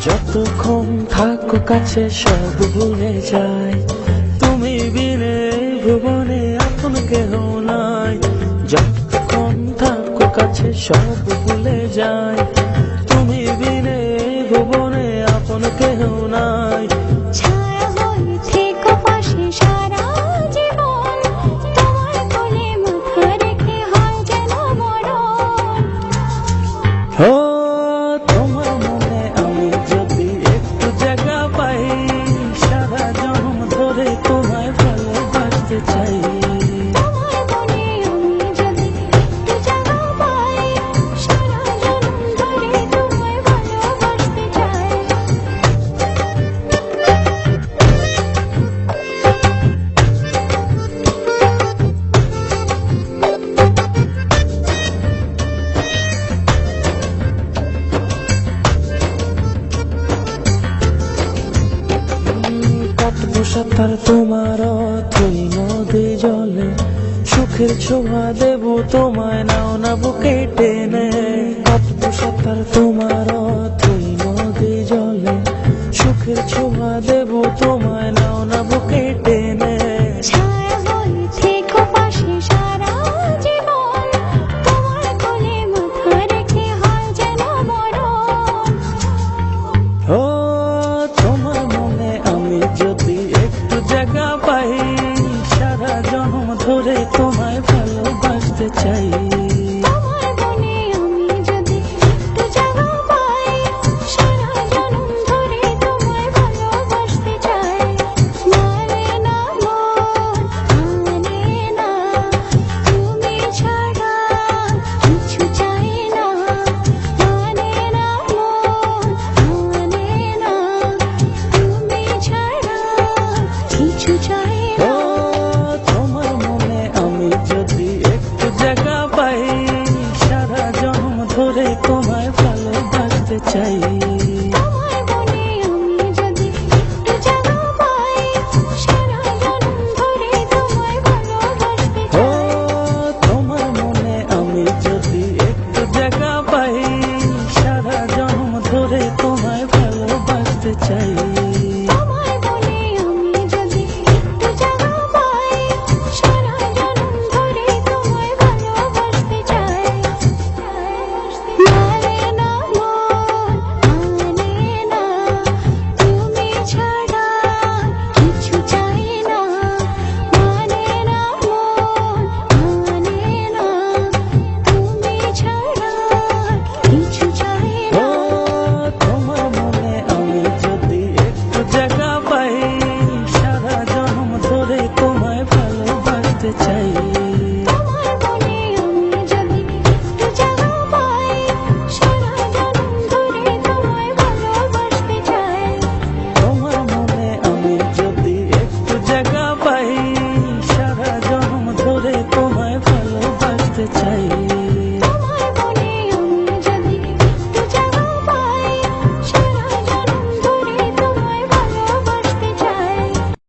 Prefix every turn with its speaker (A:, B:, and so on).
A: যতক্ষণ থাকো কাছে সব ভুলে যায়, তুমি বিনে ভুবনে আপন কেহ নাই। যতক্ষণ থাকো কাছে সব ভুলে যায়, তুমি বিনে ভুবনে আপন কেহ নাই।
B: ছায়া হয়ে থেকো পাশে সারা জীবন, তোমার কোলে মাথা রেখে হয় যেন মরণ।
A: ও তোমার মনে আমি যদি একটু জায়গা পাই, সারা জন্ম ধরে তোমায় ভালোবাসতে চাই।
B: তোমার মনে আমি যদি একটু জায়গা পাই, সারা জন্ম ধরে তোমায় ভালোবাসতে চাই।
A: কাটবো সাঁতার তোমার অথই নদী জলে, সুখের ছোঁয়া দেবো তোমায়, নাও না বুকে টেনে। কাটবো সাঁতার তোমার অথই নদী জলে, সুখের ছোঁয়া দেবো তোমায়, নাও না বুকে টেনে।
B: ছায়া হয়ে থেকো পাশে সারা জীবন, তোমার কোলে মাথা রেখে হয় যেন মরণ।
A: ও তোমার মনে আমি যদি একটু জায়গা পাই, সারা জন্ম ধরে তোমায় ভালোবাসতে চাই।